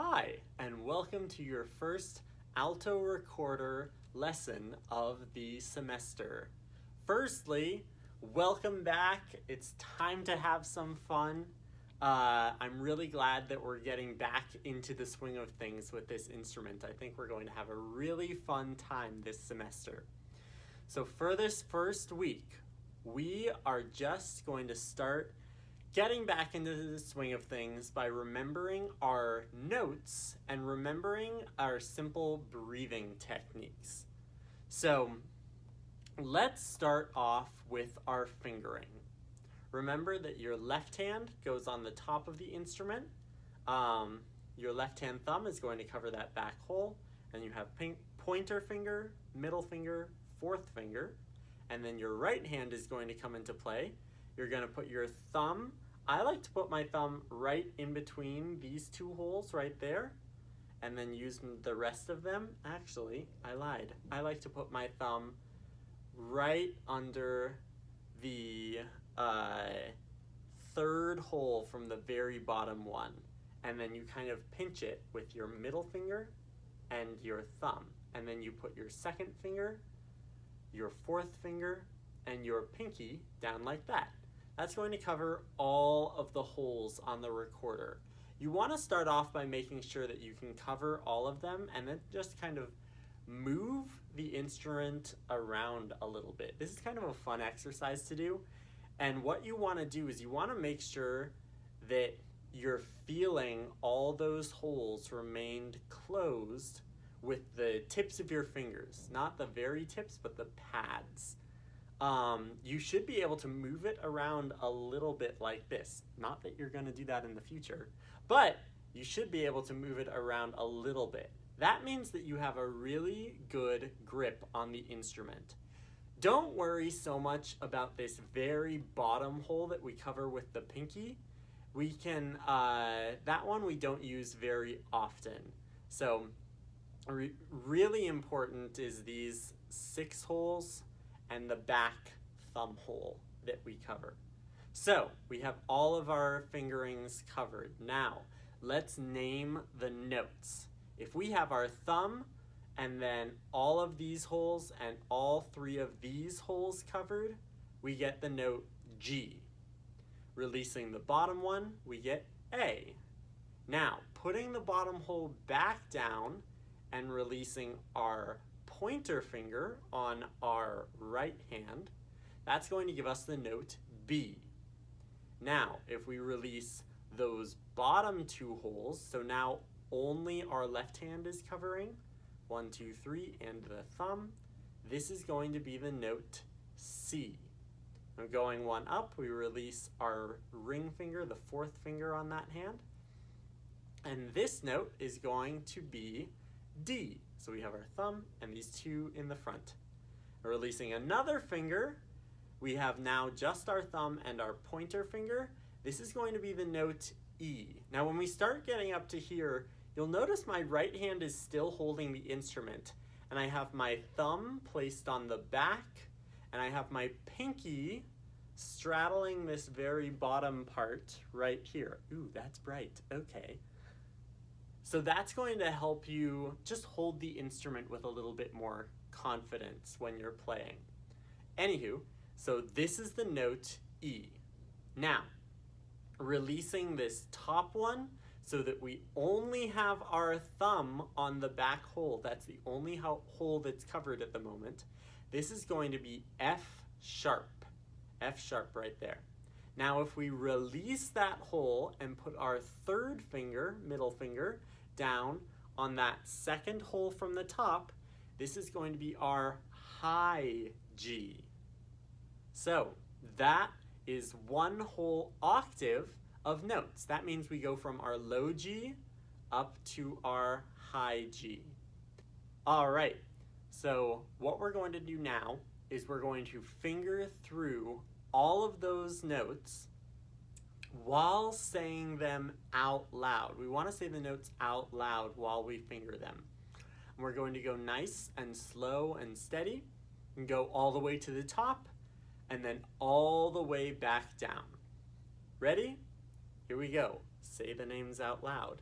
Hi, and welcome to your first Alto recorder lesson of the semester. Firstly, welcome back. It's time to have some fun. I'm really glad that we're getting back into the swing of things with this instrument. I think we're going to have a really fun time this semester. So for this first week, we are just going to start getting back into the swing of things by remembering our notes and remembering our simple breathing techniques. So let's start off with our fingering. Remember that your left hand goes on the top of the instrument. Your left hand thumb is going to cover that back hole, and you have pointer finger, middle finger, fourth finger, and then your right hand is going to come into play. You're going to put your thumb, I like to put my thumb right in between these two holes right there, and then use the rest of them. Actually, I lied. I like to put my thumb right under the third hole from the very bottom one, and then you kind of pinch it with your middle finger and your thumb, and then you put your second finger, your fourth finger, and your pinky down like that. That's going to cover all of the holes on the recorder. You want to start off by making sure that you can cover all of them, and then just kind of move the instrument around a little bit. This is kind of a fun exercise to do, and what you want to do is you want to make sure that you're feeling all those holes remained closed with the tips of your fingers, not the very tips, but the pads. You should be able to move it around a little bit like this. Not that you're going to do that in the future, but you should be able to move it around a little bit. That means that you have a really good grip on the instrument. Don't worry so much about this very bottom hole that we cover with the pinky. We can, that one we don't use very often. So really important is these 6 holes and the back thumb hole that we cover. So we have all of our fingerings covered. Now let's name the notes. If we have our thumb and then all of these holes and all 3 of these holes covered, we get the note G. Releasing the bottom one, we get A. Now, putting the bottom hole back down and releasing our pointer finger on our right hand, that's going to give us the note B. Now, if we release those bottom 2 holes, so now only our left hand is covering, 1, 2, 3, and the thumb, this is going to be the note C. And going one up, we release our ring finger, the 4th finger on that hand, and this note is going to be D. So we have our thumb and these 2 in the front. Releasing another finger, we have now just our thumb and our pointer finger. This is going to be the note E. Now when we start getting up to here, you'll notice my right hand is still holding the instrument, and I have my thumb placed on the back, and I have my pinky straddling this very bottom part right here. Ooh, that's bright. Okay. So that's going to help you just hold the instrument with a little bit more confidence when you're playing. Anywho, so this is the note E. Now, releasing this top one so that we only have our thumb on the back hole. That's the only hole that's covered at the moment. This is going to be F sharp. F sharp right there. Now if we release that hole and put our 3rd finger, middle finger, down on that 2nd hole from the top, this is going to be our high G. So that is 1 whole octave of notes. That means we go from our low G up to our high G. All right, so what we're going to do now is we're going to finger through all of those notes while saying them out loud. We want to say the notes out loud while we finger them. And we're going to go nice and slow and steady and go all the way to the top and then all the way back down. Ready? Here we go. Say the names out loud.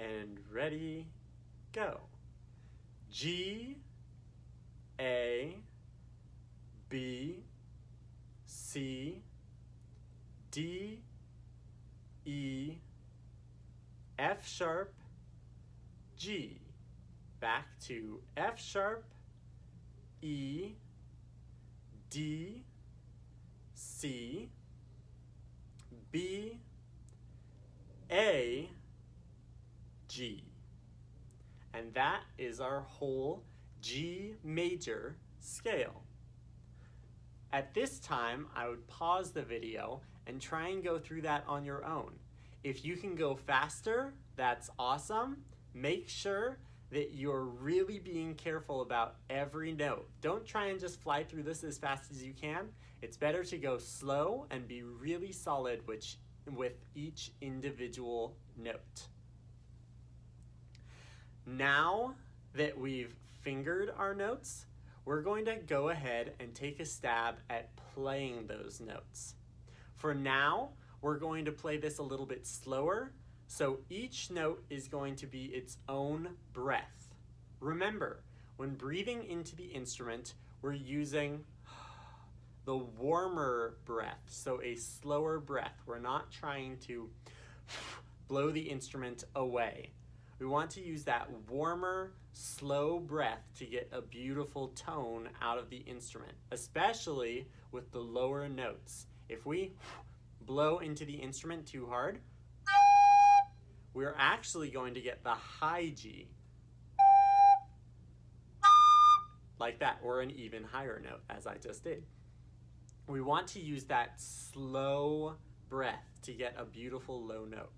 and ready, go. G, A, B, C, D, E, F sharp, G. Back to F sharp, E, D, C, B, A, G. And that is our whole G major scale. At this time, I would pause the video and try and go through that on your own. If you can go faster, that's awesome. Make sure that you're really being careful about every note. Don't try and just fly through this as fast as you can. It's better to go slow and be really solid with each individual note. Now that we've fingered our notes, we're going to go ahead and take a stab at playing those notes. For now, we're going to play this a little bit slower, so each note is going to be its own breath. Remember, when breathing into the instrument, we're using the warmer breath, so a slower breath. We're not trying to blow the instrument away. We want to use that warmer, slow breath to get a beautiful tone out of the instrument, especially with the lower notes. If we blow into the instrument too hard, we're actually going to get the high G. Like that, or an even higher note, as I just did. We want to use that slow breath to get a beautiful low note.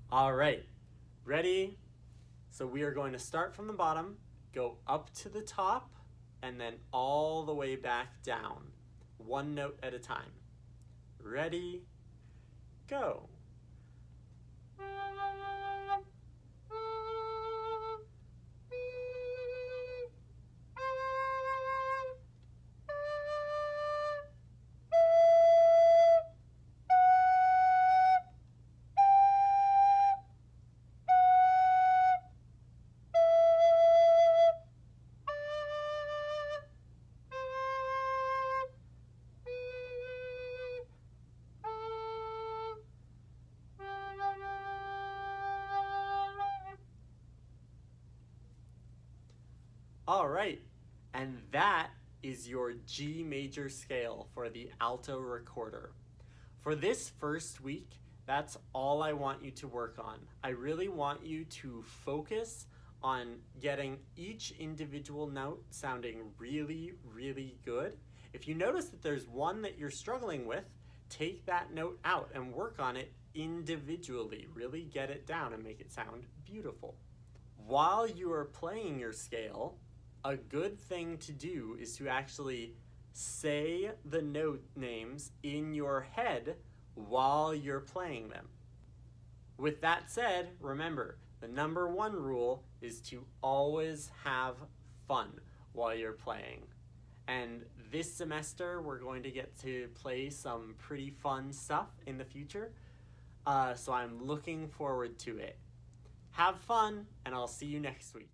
All right, ready? So we are going to start from the bottom, go up to the top, and then all the way back down, one note at a time. Ready, go. All right, and that is your G major scale for the alto recorder. For this first week, that's all I want you to work on. I really want you to focus on getting each individual note sounding really, really good. If you notice that there's one that you're struggling with, take that note out and work on it individually. Really get it down and make it sound beautiful. While you are playing your scale, a good thing to do is to actually say the note names in your head while you're playing them. With that said, remember, the number one rule is to always have fun while you're playing. And this semester, we're going to get to play some pretty fun stuff in the future. So I'm looking forward to it. Have fun, and I'll see you next week.